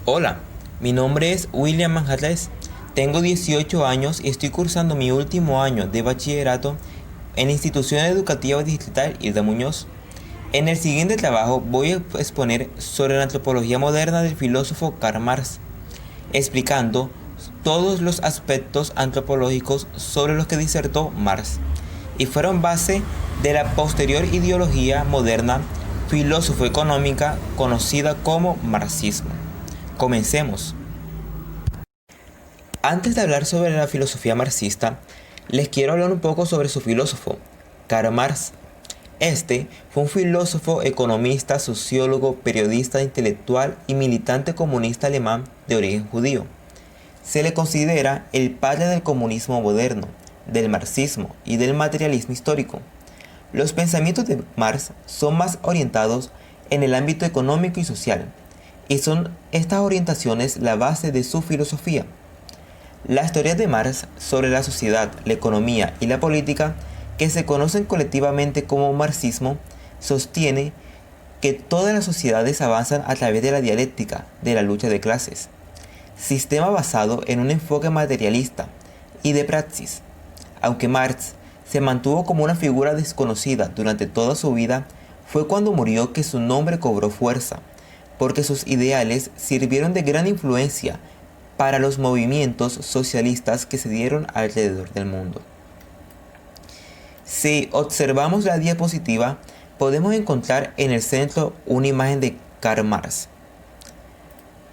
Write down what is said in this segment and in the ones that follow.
Hola, mi nombre es William Manjarres, tengo 18 años y estoy cursando mi último año de bachillerato en la Institución Educativa Digital Hilda Muñoz. En el siguiente trabajo voy a exponer sobre la antropología moderna del filósofo Karl Marx, explicando todos los aspectos antropológicos sobre los que disertó Marx y fueron base de la posterior ideología moderna filósofo-económica conocida como marxismo. Comencemos. Antes de hablar sobre la filosofía marxista, les quiero hablar un poco sobre su filósofo, Karl Marx. Este fue un filósofo, economista, sociólogo, periodista, intelectual y militante comunista alemán de origen judío. Se le considera el padre del comunismo moderno, del marxismo y del materialismo histórico. Los pensamientos de Marx son más orientados en el ámbito económico y social, y son estas orientaciones la base de su filosofía. Las teorías de Marx sobre la sociedad, la economía y la política, que se conocen colectivamente como marxismo, sostiene que todas las sociedades avanzan a través de la dialéctica de la lucha de clases, sistema basado en un enfoque materialista y de praxis. Aunque Marx se mantuvo como una figura desconocida durante toda su vida, fue cuando murió que su nombre cobró fuerza, porque sus ideales sirvieron de gran influencia para los movimientos socialistas que se dieron alrededor del mundo. Si observamos la diapositiva, podemos encontrar en el centro una imagen de Karl Marx.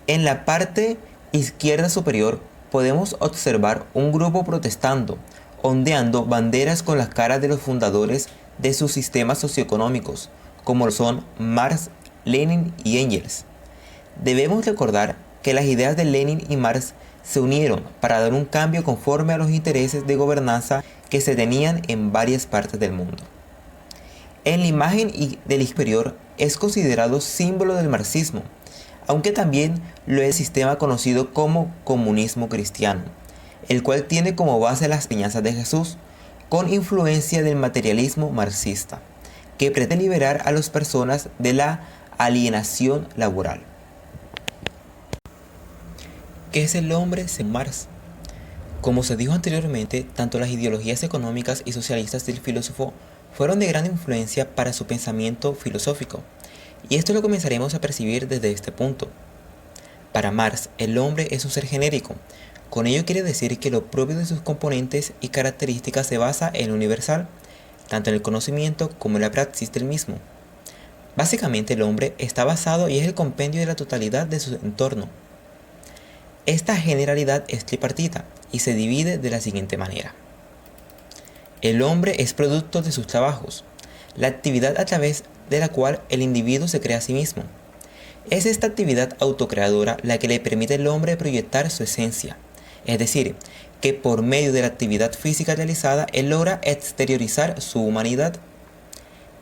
En la parte izquierda superior podemos observar un grupo protestando, ondeando banderas con las caras de los fundadores de sus sistemas socioeconómicos, como son Marx, Lenin y Engels. Debemos recordar que las ideas de Lenin y Marx se unieron para dar un cambio conforme a los intereses de gobernanza que se tenían en varias partes del mundo. En la imagen del inferior es considerado símbolo del marxismo, aunque también lo es el sistema conocido como comunismo cristiano, el cual tiene como base las enseñanzas de Jesús, con influencia del materialismo marxista, que pretende liberar a las personas de la alienación laboral. ¿Qué es el hombre según Marx? Como se dijo anteriormente, tanto las ideologías económicas y socialistas del filósofo fueron de gran influencia para su pensamiento filosófico, y esto lo comenzaremos a percibir desde este punto. Para Marx, el hombre es un ser genérico. Con ello quiere decir que lo propio de sus componentes y características se basa en lo universal, tanto en el conocimiento como en la praxis del mismo. Básicamente el hombre está basado y es el compendio de la totalidad de su entorno. Esta generalidad es tripartita y se divide de la siguiente manera. El hombre es producto de sus trabajos, la actividad a través de la cual el individuo se crea a sí mismo. Es esta actividad autocreadora la que le permite al hombre proyectar su esencia, es decir, que por medio de la actividad física realizada él logra exteriorizar su humanidad.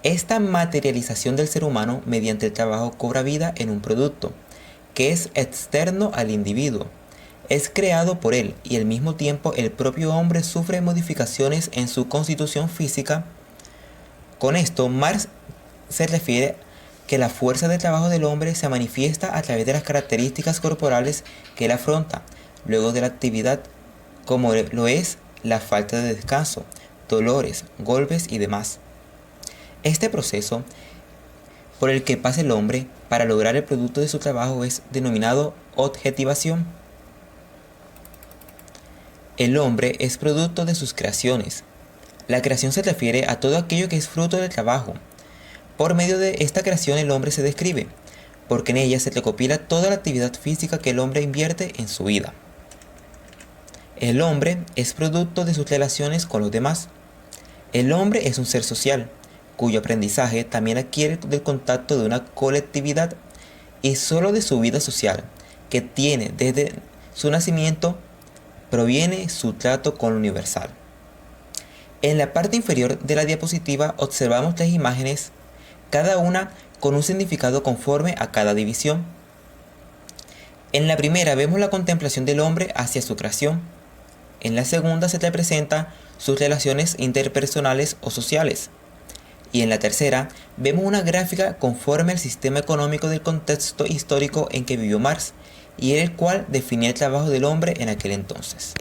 Esta materialización del ser humano mediante el trabajo cobra vida en un producto, que es externo al individuo. Es creado por él y al mismo tiempo el propio hombre sufre modificaciones en su constitución física. Con esto, Marx se refiere que la fuerza de trabajo del hombre se manifiesta a través de las características corporales que él afronta luego de la actividad, como lo es la falta de descanso, dolores, golpes y demás. Este proceso por el que pasa el hombre para lograr el producto de su trabajo es denominado objetivación. El hombre es producto de sus creaciones. La creación se refiere a todo aquello que es fruto del trabajo. Por medio de esta creación el hombre se describe, porque en ella se recopila toda la actividad física que el hombre invierte en su vida. El hombre es producto de sus relaciones con los demás. El hombre es un ser social, cuyo aprendizaje también adquiere del contacto de una colectividad y solo de su vida social, que tiene desde su nacimiento, proviene su trato con lo universal. En la parte inferior de la diapositiva observamos tres imágenes, cada una con un significado conforme a cada división. En la primera vemos la contemplación del hombre hacia su creación. En la segunda se representa sus relaciones interpersonales o sociales. Y en la tercera vemos una gráfica conforme al sistema económico del contexto histórico en que vivió Marx y era el cual definía el trabajo del hombre en aquel entonces.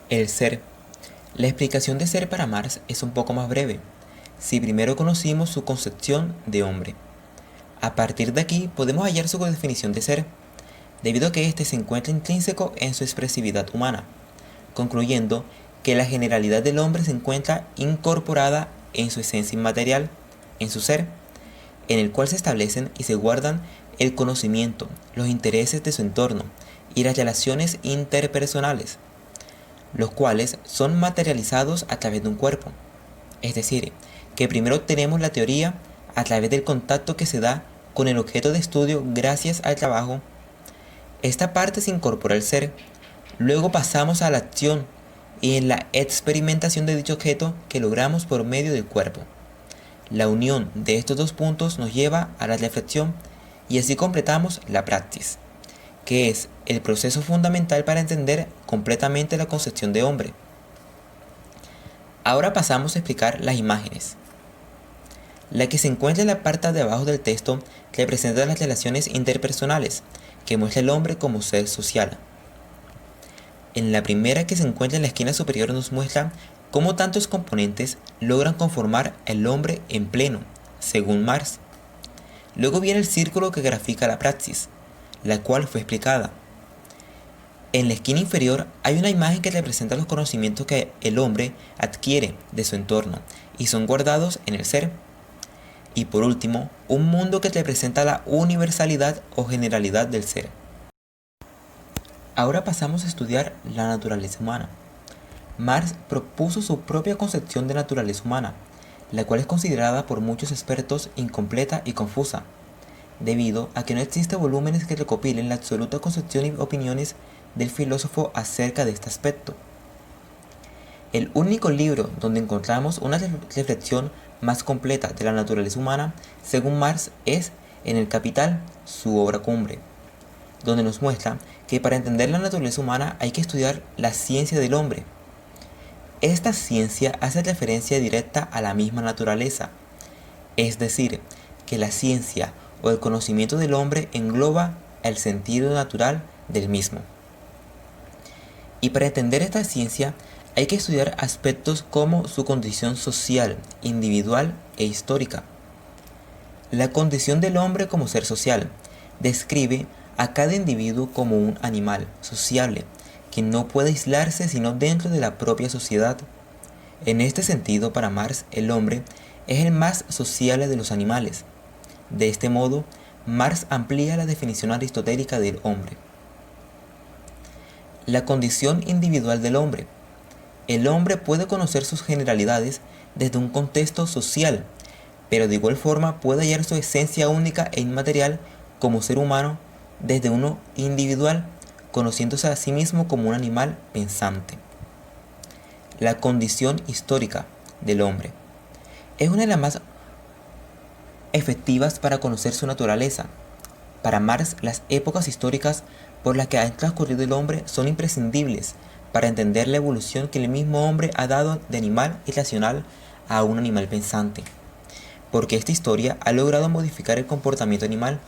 El ser. La explicación de ser para Marx es un poco más breve, si primero conocimos su concepción de hombre. A partir de aquí podemos hallar su definición de ser, debido a que éste se encuentra intrínseco en su expresividad humana, concluyendo que la generalidad del hombre se encuentra incorporada en su esencia inmaterial, en su ser, en el cual se establecen y se guardan el conocimiento, los intereses de su entorno y las relaciones interpersonales, los cuales son materializados a través de un cuerpo. Es decir, que primero tenemos la teoría a través del contacto que se da con el objeto de estudio gracias al trabajo. Esta parte se incorpora al ser, luego pasamos a la acción y en la experimentación de dicho objeto que logramos por medio del cuerpo. La unión de estos dos puntos nos lleva a la reflexión y así completamos la praxis, que es el proceso fundamental para entender completamente la concepción de hombre. Ahora pasamos a explicar las imágenes. La que se encuentra en la parte de abajo del texto representa las relaciones interpersonales, que muestra el hombre como ser social. En la primera, que se encuentra en la esquina superior, nos muestra cómo tantos componentes logran conformar el hombre en pleno, según Marx. Luego viene el círculo que grafica la praxis, la cual fue explicada. En la esquina inferior hay una imagen que representa los conocimientos que el hombre adquiere de su entorno y son guardados en el ser. Y por último, un mundo que representa la universalidad o generalidad del ser. Ahora pasamos a estudiar la naturaleza humana. Marx propuso su propia concepción de naturaleza humana, la cual es considerada por muchos expertos incompleta y confusa, debido a que no existen volúmenes que recopilen la absoluta concepción y opiniones del filósofo acerca de este aspecto. El único libro donde encontramos una reflexión más completa de la naturaleza humana, según Marx, es en El Capital, su obra cumbre, donde nos muestra que para entender la naturaleza humana hay que estudiar la ciencia del hombre. Esta ciencia hace referencia directa a la misma naturaleza, es decir, que la ciencia o el conocimiento del hombre engloba el sentido natural del mismo. Y para entender esta ciencia hay que estudiar aspectos como su condición social, individual e histórica. La condición del hombre como ser social describe a cada individuo como un animal sociable, que no puede aislarse sino dentro de la propia sociedad. En este sentido, para Marx, el hombre es el más sociable de los animales. De este modo, Marx amplía la definición aristotélica del hombre. La condición individual del hombre. El hombre puede conocer sus generalidades desde un contexto social, pero de igual forma puede hallar su esencia única e inmaterial como ser humano desde uno individual, conociéndose a sí mismo como un animal pensante. La condición histórica del hombre es una de las más efectivas para conocer su naturaleza. Para Marx, las épocas históricas por las que ha transcurrido el hombre son imprescindibles para entender la evolución que el mismo hombre ha dado de animal irracional a un animal pensante, porque esta historia ha logrado modificar el comportamiento animal.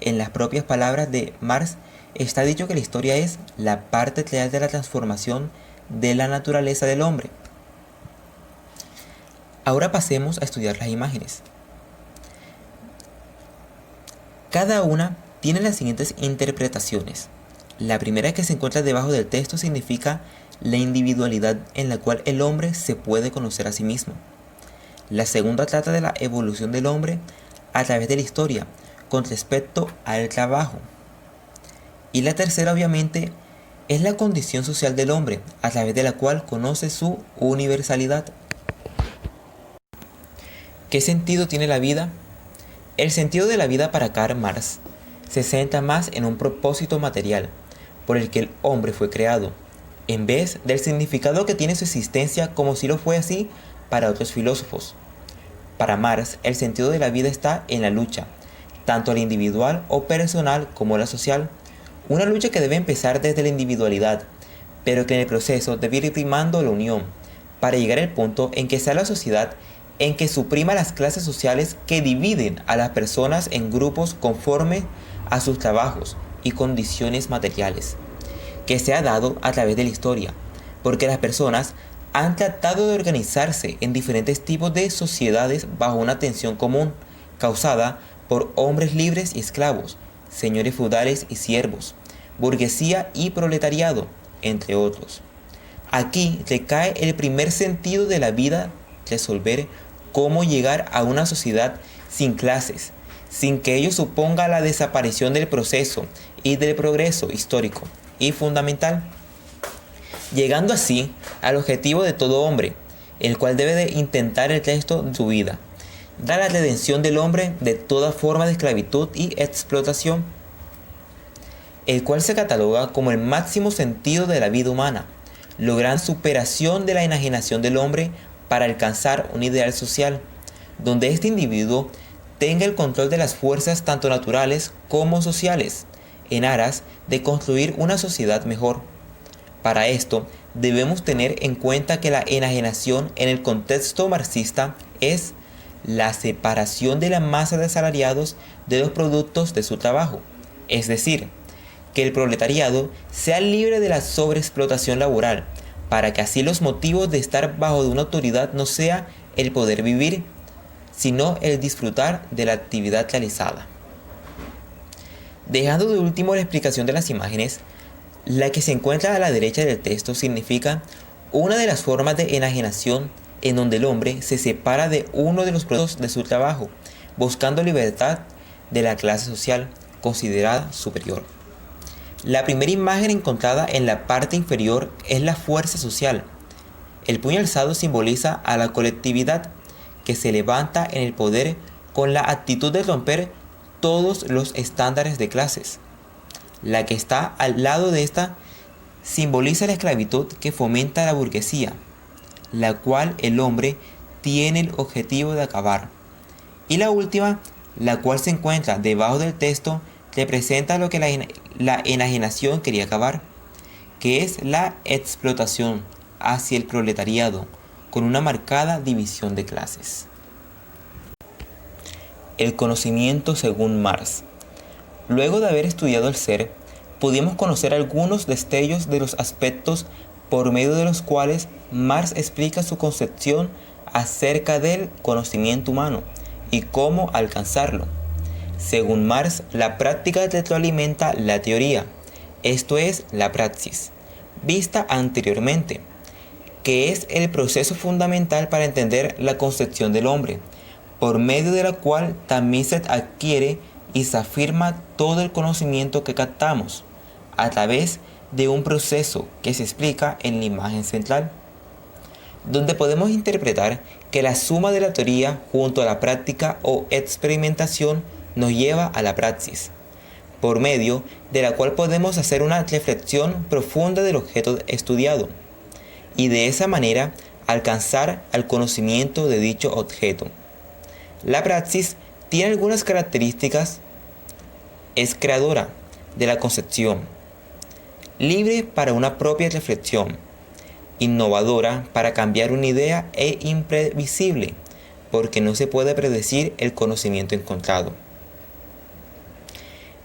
En las propias palabras de Marx está dicho que la historia es la parte real de la transformación de la naturaleza del hombre. Ahora pasemos a estudiar las imágenes. Cada una tiene las siguientes interpretaciones. La primera, que se encuentra debajo del texto, significa la individualidad en la cual el hombre se puede conocer a sí mismo. La segunda trata de la evolución del hombre a través de la historia con respecto al trabajo. Y la tercera, obviamente, es la condición social del hombre a través de la cual conoce su universalidad. ¿Qué sentido tiene la vida? El sentido de la vida para Karl Marx se centra más en un propósito material por el que el hombre fue creado, en vez del significado que tiene su existencia, como si lo fue así para otros filósofos. Para Marx, el sentido de la vida está en la lucha, tanto la individual o personal como la social, una lucha que debe empezar desde la individualidad, pero que en el proceso debe ir primando la unión, para llegar al punto en que sea la sociedad en que suprima las clases sociales que dividen a las personas en grupos conforme a sus trabajos y condiciones materiales, que se ha dado a través de la historia, porque las personas han tratado de organizarse en diferentes tipos de sociedades bajo una tensión común, causada por hombres libres y esclavos, señores feudales y siervos, burguesía y proletariado, entre otros. Aquí recae el primer sentido de la vida: resolver cómo llegar a una sociedad sin clases, sin que ello suponga la desaparición del proceso y del progreso histórico y fundamental, llegando así al objetivo de todo hombre, el cual debe de intentar el resto de su vida: dar la redención del hombre de toda forma de esclavitud y explotación, el cual se cataloga como el máximo sentido de la vida humana, lograr superación de la enajenación del hombre para alcanzar un ideal social, donde este individuo tenga el control de las fuerzas tanto naturales como sociales, en aras de construir una sociedad mejor. Para esto, debemos tener en cuenta que la enajenación en el contexto marxista es la separación de la masa de asalariados de los productos de su trabajo, es decir, que el proletariado sea libre de la sobreexplotación laboral, para que así los motivos de estar bajo de una autoridad no sea el poder vivir, sino el disfrutar de la actividad realizada. Dejando de último la explicación de las imágenes, la que se encuentra a la derecha del texto significa una de las formas de enajenación en donde el hombre se separa de uno de los productos de su trabajo, buscando libertad de la clase social considerada superior. La primera imagen encontrada en la parte inferior es la fuerza social. El puño alzado simboliza a la colectividad que se levanta en el poder con la actitud de romper todos los estándares de clases. La que está al lado de esta simboliza la esclavitud que fomenta la burguesía, la cual el hombre tiene el objetivo de acabar. Y la última, la cual se encuentra debajo del texto, representa lo que la enajenación quería acabar, que es la explotación hacia el proletariado, con una marcada división de clases. El conocimiento según Marx. Luego de haber estudiado el ser, pudimos conocer algunos destellos de los aspectos por medio de los cuales Marx explica su concepción acerca del conocimiento humano y cómo alcanzarlo. Según Marx, la práctica retroalimenta la teoría, esto es, la praxis, vista anteriormente, que es el proceso fundamental para entender la concepción del hombre, por medio de la cual también se adquiere y se afirma todo el conocimiento que captamos, a través de un proceso que se explica en la imagen central, donde podemos interpretar que la suma de la teoría junto a la práctica o experimentación nos lleva a la praxis, por medio de la cual podemos hacer una reflexión profunda del objeto estudiado, y de esa manera alcanzar al conocimiento de dicho objeto. La praxis tiene algunas características: es creadora de la concepción, libre para una propia reflexión, innovadora para cambiar una idea e imprevisible, porque no se puede predecir el conocimiento encontrado.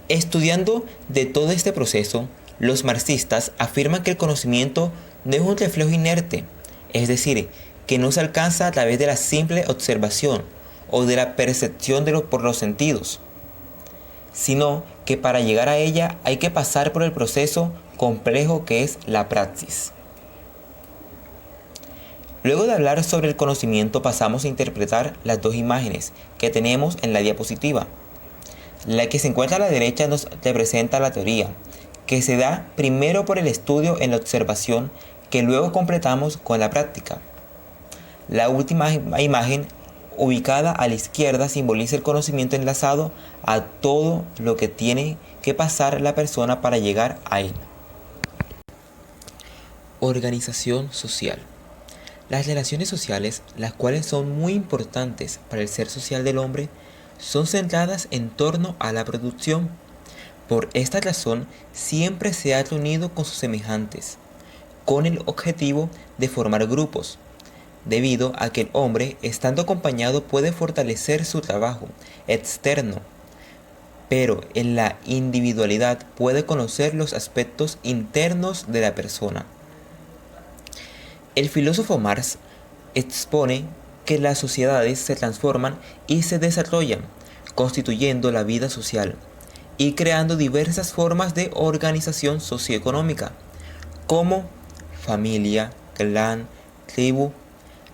Estudiando de todo este proceso, los marxistas afirman que el conocimiento no es un reflejo inerte, es decir, que no se alcanza a través de la simple observación o de la percepción por los sentidos, sino que para llegar a ella hay que pasar por el proceso complejo que es la praxis. Luego de hablar sobre el conocimiento, pasamos a interpretar las dos imágenes que tenemos en la diapositiva. La que se encuentra a la derecha nos representa la teoría, que se da primero por el estudio en la observación, que luego completamos con la práctica. La última imagen, ubicada a la izquierda, simboliza el conocimiento enlazado a todo lo que tiene que pasar la persona para llegar a él. Organización social. Las relaciones sociales, las cuales son muy importantes para el ser social del hombre, son centradas en torno a la producción. Por esta razón, siempre se ha reunido con sus semejantes, con el objetivo de formar grupos, debido a que el hombre, estando acompañado, puede fortalecer su trabajo externo, pero en la individualidad puede conocer los aspectos internos de la persona. El filósofo Marx expone que las sociedades se transforman y se desarrollan, constituyendo la vida social y creando diversas formas de organización socioeconómica, como familia, clan, tribu,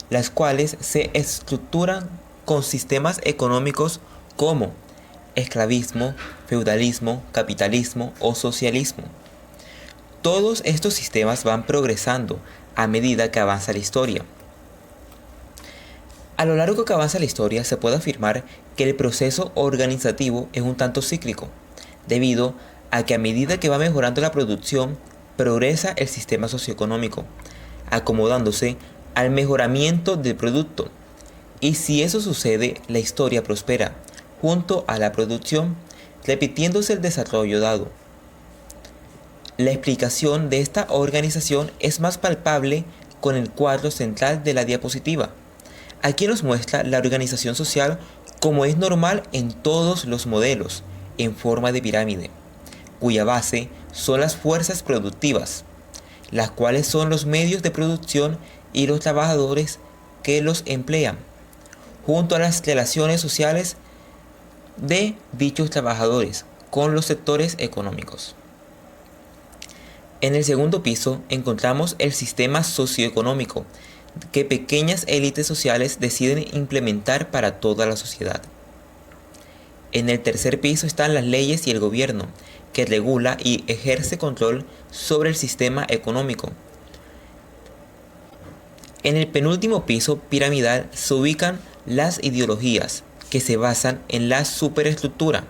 las cuales se estructuran con sistemas económicos como esclavismo, feudalismo, capitalismo o socialismo. Todos estos sistemas van progresando a medida que avanza la historia. A lo largo que avanza la historia se puede afirmar que el proceso organizativo es un tanto cíclico, debido a que a medida que va mejorando la producción, progresa el sistema socioeconómico, acomodándose al mejoramiento del producto. Y si eso sucede, la historia prospera, junto a la producción, repitiéndose el desarrollo dado. La explicación de esta organización es más palpable con el cuadro central de la diapositiva. Aquí nos muestra la organización social como es normal en todos los modelos, en forma de pirámide, cuya base son las fuerzas productivas, las cuales son los medios de producción y los trabajadores que los emplean, junto a las relaciones sociales de dichos trabajadores con los sectores económicos. En el segundo piso encontramos el sistema socioeconómico que pequeñas élites sociales deciden implementar para toda la sociedad. En el tercer piso están las leyes y el gobierno, que regula y ejerce control sobre el sistema económico. En el penúltimo piso piramidal se ubican las ideologías, que se basan en la superestructura.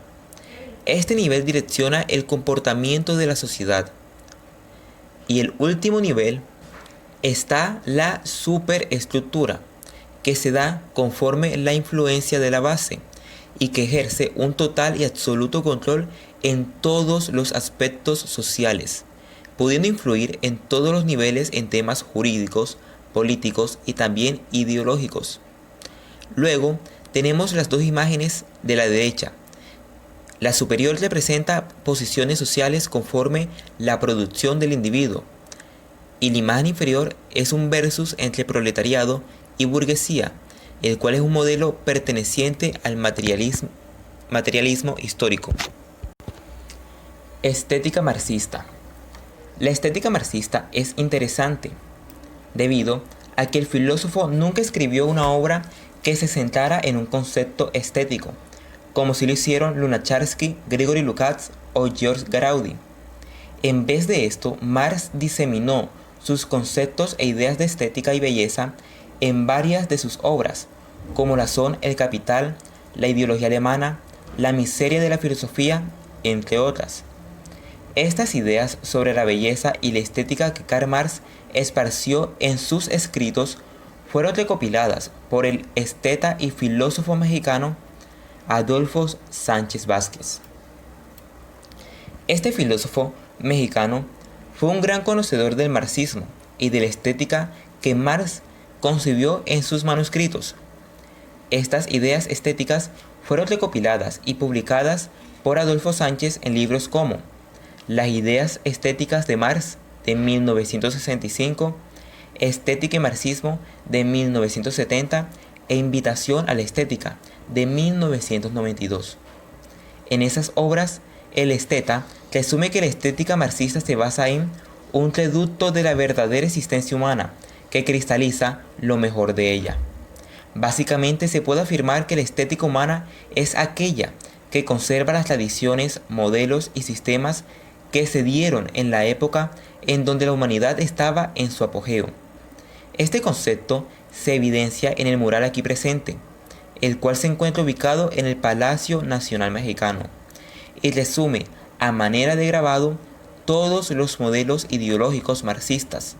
Este nivel direcciona el comportamiento de la sociedad. Y el último nivel está la superestructura, que se da conforme la influencia de la base y que ejerce un total y absoluto control en todos los aspectos sociales, pudiendo influir en todos los niveles en temas jurídicos, políticos y también ideológicos. Luego tenemos las dos imágenes de la derecha. La superior representa posiciones sociales conforme la producción del individuo, y la imagen inferior es un versus entre proletariado y burguesía, el cual es un modelo perteneciente al materialismo histórico. Estética marxista. La estética marxista es interesante, debido a que el filósofo nunca escribió una obra que se centrara en un concepto estético, como si lo hicieron Lunacharsky, Grigori Lukács o Georges Garaudi. En vez de esto, Marx diseminó sus conceptos e ideas de estética y belleza en varias de sus obras, como la son El Capital, La ideología alemana, La miseria de la filosofía, entre otras. Estas ideas sobre la belleza y la estética que Karl Marx esparció en sus escritos fueron recopiladas por el esteta y filósofo mexicano Adolfo Sánchez Vázquez. Este filósofo mexicano fue un gran conocedor del marxismo y de la estética que Marx concibió en sus manuscritos. Estas ideas estéticas fueron recopiladas y publicadas por Adolfo Sánchez en libros como Las ideas estéticas de Marx de 1965, Estética y marxismo de 1970 e Invitación a la estética de 1992. En esas obras, el esteta resume que la estética marxista se basa en un reducto de la verdadera existencia humana que cristaliza lo mejor de ella. Básicamente se puede afirmar que la estética humana es aquella que conserva las tradiciones, modelos y sistemas que se dieron en la época en donde la humanidad estaba en su apogeo. Este concepto se evidencia en el mural aquí presente, el cual se encuentra ubicado en el Palacio Nacional Mexicano, y resume a manera de grabado todos los modelos ideológicos marxistas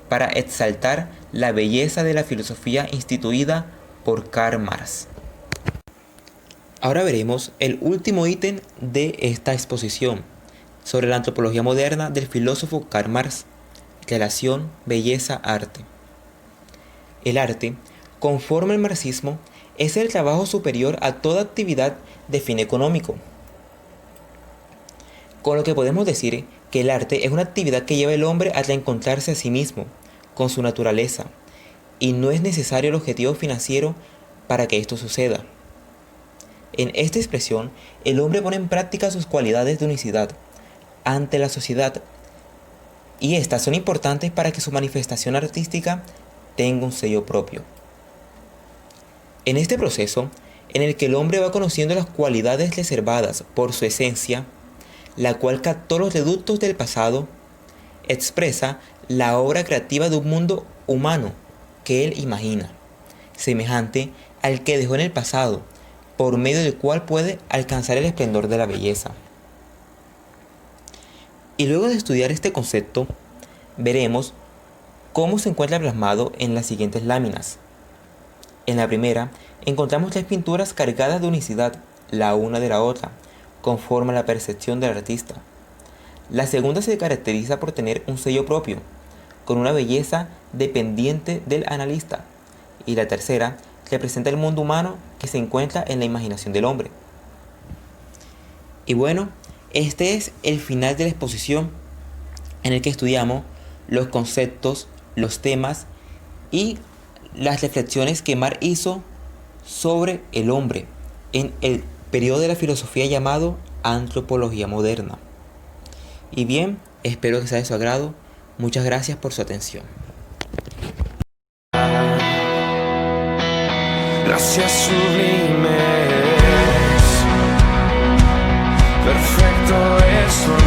para exaltar la belleza de la filosofía instituida por Karl Marx. Ahora veremos el último ítem de esta exposición sobre la antropología moderna del filósofo Karl Marx, relación belleza-arte. El arte, conforme al marxismo, es el trabajo superior a toda actividad de fin económico. Con lo que podemos decir que el arte es una actividad que lleva al hombre a reencontrarse a sí mismo, con su naturaleza, y no es necesario el objetivo financiero para que esto suceda. En esta expresión, el hombre pone en práctica sus cualidades de unicidad ante la sociedad, y estas son importantes para que su manifestación artística tenga un sello propio. En este proceso, en el que el hombre va conociendo las cualidades reservadas por su esencia, la cual captó los reductos del pasado, expresa la obra creativa de un mundo humano que él imagina, semejante al que dejó en el pasado, por medio del cual puede alcanzar el esplendor de la belleza. Y luego de estudiar este concepto, veremos cómo se encuentra plasmado en las siguientes láminas. En la primera, encontramos 3 pinturas cargadas de unicidad, la una de la otra, conforme a la percepción del artista. La segunda se caracteriza por tener un sello propio, con una belleza dependiente del analista. Y la tercera representa el mundo humano que se encuentra en la imaginación del hombre. Y bueno, este es el final de la exposición en el que estudiamos los conceptos, los temas y las reflexiones que Marx hizo sobre el hombre en el periodo de la filosofía llamado Antropología Moderna. Y bien, espero que sea de su agrado. Muchas gracias por su atención. Gracias sublimes, perfecto es